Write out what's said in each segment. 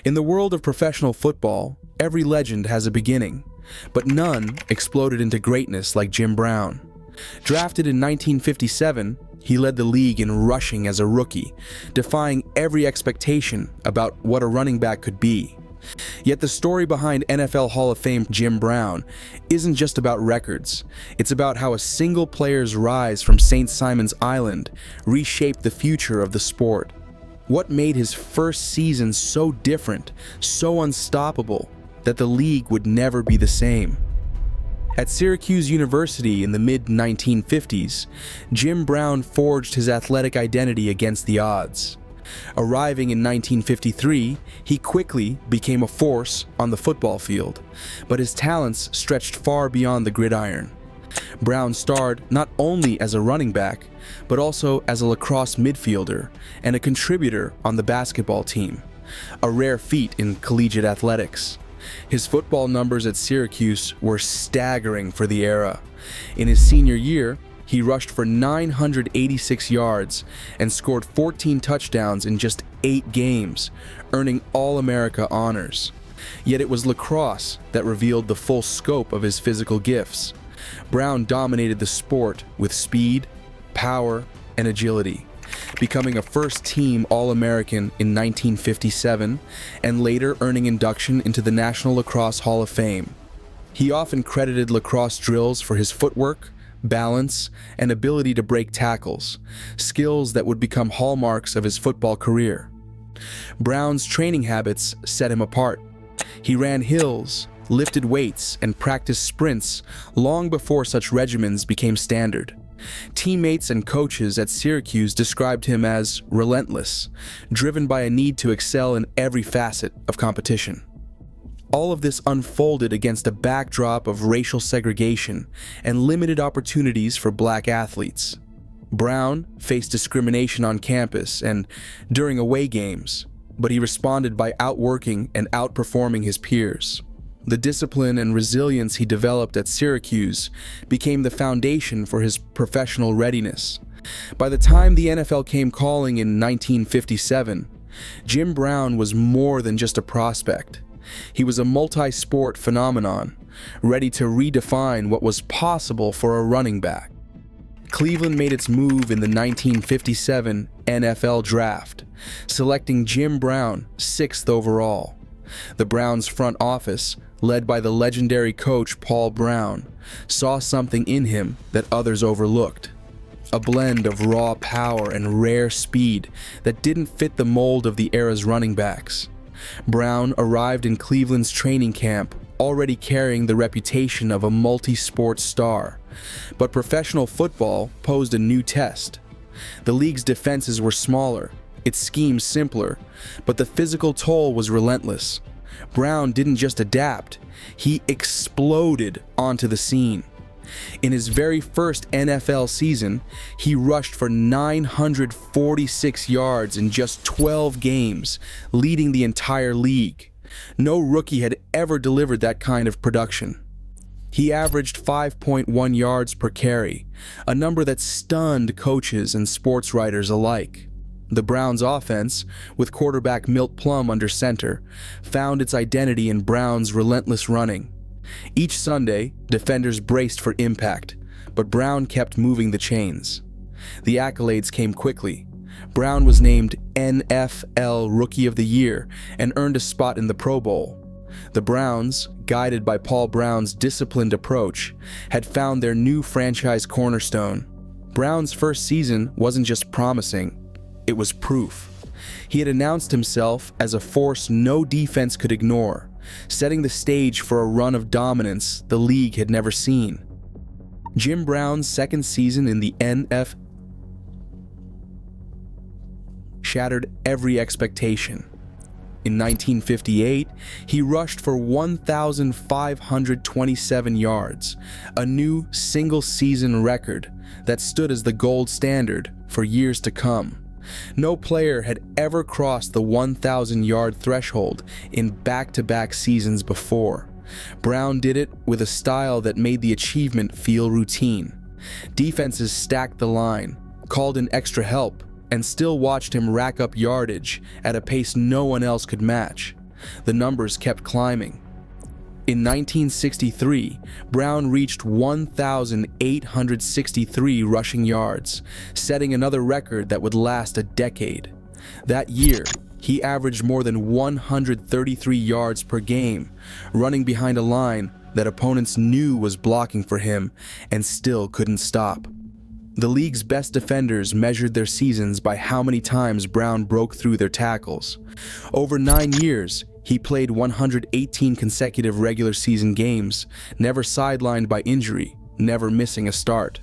In the world of professional football, every legend has a beginning, but none exploded into greatness like Jim Brown. Drafted in 1957, he led the league in rushing as a rookie, defying every expectation about what a running back could be. Yet the story behind NFL Hall of Fame Jim Brown isn't just about records. It's about how a single player's rise from St. Simon's Island reshaped the future of the sport. What made his first season so different, so unstoppable, that the league would never be the same? At Syracuse University in the mid-1950s, Jim Brown forged his athletic identity against the odds. Arriving in 1953, he quickly became a force on the football field, but his talents stretched far beyond the gridiron. Brown starred not only as a running back, but also as a lacrosse midfielder and a contributor on the basketball team, a rare feat in collegiate athletics. His football numbers at Syracuse were staggering for the era. In his senior year, he rushed for 986 yards and scored 14 touchdowns in just 8 games, earning All-America honors. Yet it was lacrosse that revealed the full scope of his physical gifts. Brown dominated the sport with speed, power, and agility, becoming a first-team All-American in 1957 and later earning induction into the National Lacrosse Hall of Fame. He often credited lacrosse drills for his footwork, balance, and ability to break tackles, skills that would become hallmarks of his football career. Brown's training habits set him apart. He ran hills, lifted weights, and practiced sprints long before such regimens became standard. Teammates and coaches at Syracuse described him as relentless, driven by a need to excel in every facet of competition. All of this unfolded against a backdrop of racial segregation and limited opportunities for black athletes. Brown faced discrimination on campus and during away games, but he responded by outworking and outperforming his peers. The discipline and resilience he developed at Syracuse became the foundation for his professional readiness. By the time the NFL came calling in 1957, Jim Brown was more than just a prospect. He was a multi-sport phenomenon, ready to redefine what was possible for a running back. Cleveland made its move in the 1957 NFL Draft, selecting Jim Brown 6th overall. The Browns' front office, led by the legendary coach Paul Brown, saw something in him that others overlooked. A blend of raw power and rare speed that didn't fit the mold of the era's running backs. Brown arrived in Cleveland's training camp already carrying the reputation of a multi-sport star, but professional football posed a new test. The league's defenses were smaller, its schemes simpler, but the physical toll was relentless. Brown didn't just adapt, he exploded onto the scene. In his very first NFL season, he rushed for 946 yards in just 12 games, leading the entire league. No rookie had ever delivered that kind of production. He averaged 5.1 yards per carry, a number that stunned coaches and sports writers alike. The Browns' offense, with quarterback Milt Plum under center, found its identity in Brown's relentless running. Each Sunday, defenders braced for impact, but Brown kept moving the chains. The accolades came quickly. Brown was named NFL Rookie of the Year and earned a spot in the Pro Bowl. The Browns, guided by Paul Brown's disciplined approach, had found their new franchise cornerstone. Brown's first season wasn't just promising, it was proof. He had announced himself as a force no defense could ignore, setting the stage for a run of dominance the league had never seen. Jim Brown's second season in the NFL shattered every expectation. In 1958, he rushed for 1,527 yards, a new single-season record that stood as the gold standard for years to come. No player had ever crossed the 1,000-yard threshold in back-to-back seasons before. Brown did it with a style that made the achievement feel routine. Defenses stacked the line, called in extra help, and still watched him rack up yardage at a pace no one else could match. The numbers kept climbing. In 1963, Brown reached 1,863 rushing yards, setting another record that would last a decade. That year, he averaged more than 133 yards per game, running behind a line that opponents knew was blocking for him and still couldn't stop. The league's best defenders measured their seasons by how many times Brown broke through their tackles. Over 9 years, he played 118 consecutive regular season games, never sidelined by injury, never missing a start.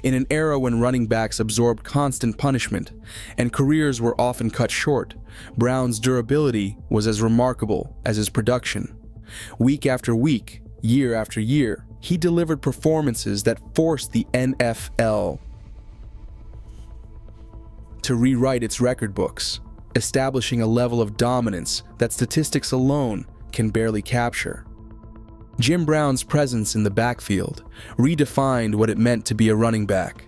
In an era when running backs absorbed constant punishment and careers were often cut short, Brown's durability was as remarkable as his production. Week after week, year after year, he delivered performances that forced the NFL to rewrite its record books, establishing a level of dominance that statistics alone can barely capture. Jim Brown's presence in the backfield redefined what it meant to be a running back.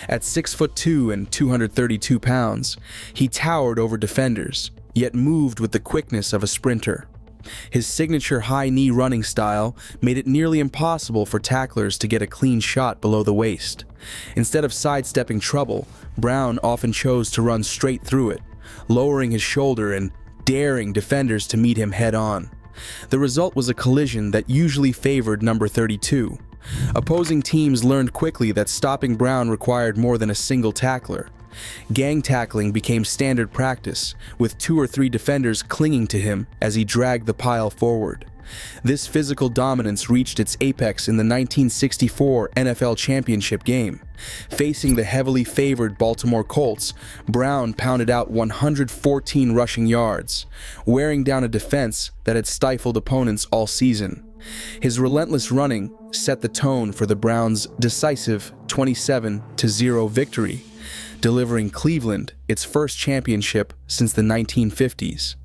At 6'2" and 232 pounds, he towered over defenders, yet moved with the quickness of a sprinter. His signature high-knee running style made it nearly impossible for tacklers to get a clean shot below the waist. Instead of sidestepping trouble, Brown often chose to run straight through it, lowering his shoulder and daring defenders to meet him head-on. The result was a collision that usually favored number 32. Opposing teams learned quickly that stopping Brown required more than a single tackler. Gang tackling became standard practice, with 2 or 3 defenders clinging to him as he dragged the pile forward. This physical dominance reached its apex in the 1964 NFL championship game. Facing the heavily favored Baltimore Colts, Brown pounded out 114 rushing yards, wearing down a defense that had stifled opponents all season. His relentless running set the tone for the Browns' decisive 27-0 victory, delivering Cleveland its first championship since the 1950s.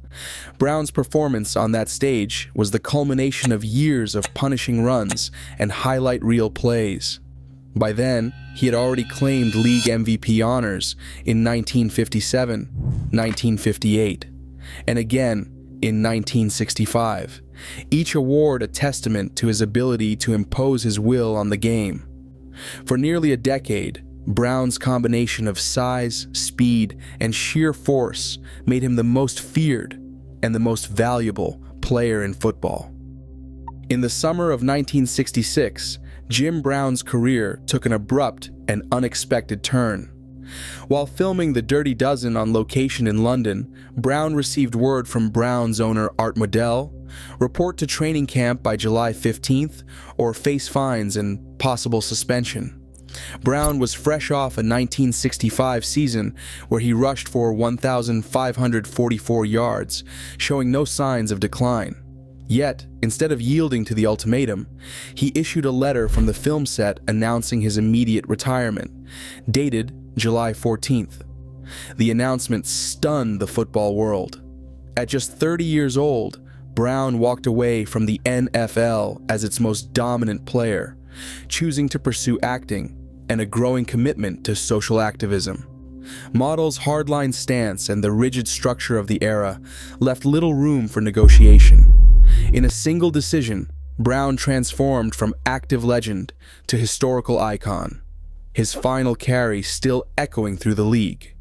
Brown's performance on that stage was the culmination of years of punishing runs and highlight reel plays. By then, he had already claimed league MVP honors in 1957, 1958, and again in 1965, each award a testament to his ability to impose his will on the game. For nearly a decade, Brown's combination of size, speed, and sheer force made him the most feared and the most valuable player in football. In the summer of 1966, Jim Brown's career took an abrupt and unexpected turn. While filming The Dirty Dozen on location in London, Brown received word from Brown's owner Art Modell: report to training camp by July 15th or face fines and possible suspension. Brown was fresh off a 1965 season where he rushed for 1,544 yards, showing no signs of decline. Yet, instead of yielding to the ultimatum, he issued a letter from the film set announcing his immediate retirement, dated July 14th. The announcement stunned the football world. At just 30 years old, Brown walked away from the NFL as its most dominant player, choosing to pursue acting and a growing commitment to social activism. Model's hardline stance and the rigid structure of the era left little room for negotiation. In a single decision, Brown transformed from active legend to historical icon, his final carry still echoing through the league.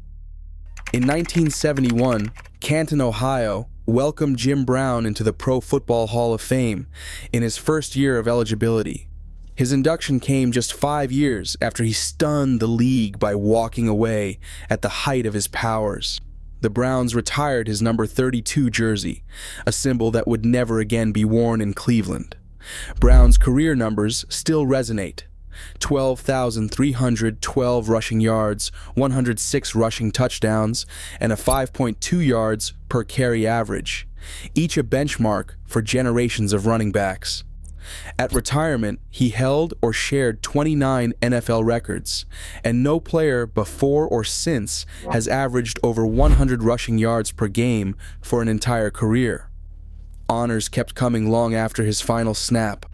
In 1971, Canton, Ohio, welcomed Jim Brown into the Pro Football Hall of Fame in his first year of eligibility. His induction came just 5 years after he stunned the league by walking away at the height of his powers. The Browns retired his number 32 jersey, a symbol that would never again be worn in Cleveland. Brown's career numbers still resonate: 12,312 rushing yards, 106 rushing touchdowns, and a 5.2 yards per carry average, each a benchmark for generations of running backs. At retirement, he held or shared 29 NFL records, and no player before or since has averaged over 100 rushing yards per game for an entire career. Honors kept coming long after his final snap.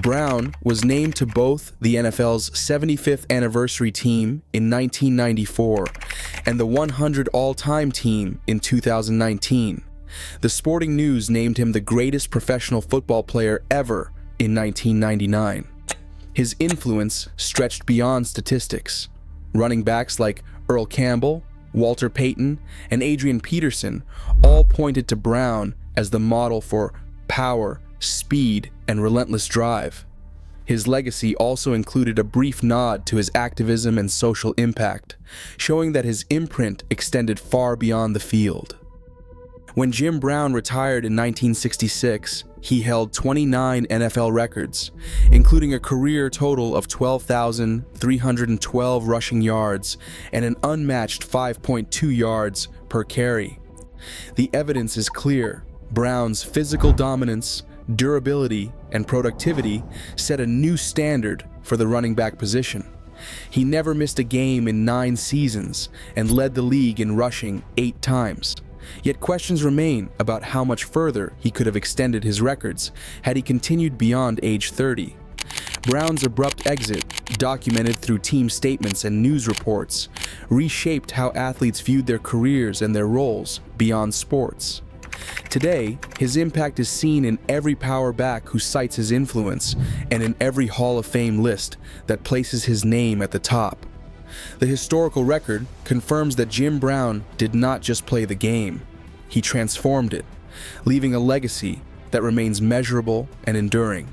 Brown was named to both the NFL's 75th anniversary team in 1994 and the 100 all-time team in 2019. The Sporting News named him the greatest professional football player ever in 1999. His influence stretched beyond statistics. Running backs like Earl Campbell, Walter Payton, and Adrian Peterson all pointed to Brown as the model for power, speed, and relentless drive. His legacy also included a brief nod to his activism and social impact, showing that his imprint extended far beyond the field. When Jim Brown retired in 1966, he held 29 NFL records, including a career total of 12,312 rushing yards and an unmatched 5.2 yards per carry. The evidence is clear. Brown's physical dominance, durability, and productivity set a new standard for the running back position. He never missed a game in 9 seasons and led the league in rushing 8 times. Yet questions remain about how much further he could have extended his records had he continued beyond age 30. Brown's abrupt exit, documented through team statements and news reports, reshaped how athletes viewed their careers and their roles beyond sports. Today, his impact is seen in every power back who cites his influence and in every Hall of Fame list that places his name at the top. The historical record confirms that Jim Brown did not just play the game, he transformed it, leaving a legacy that remains measurable and enduring.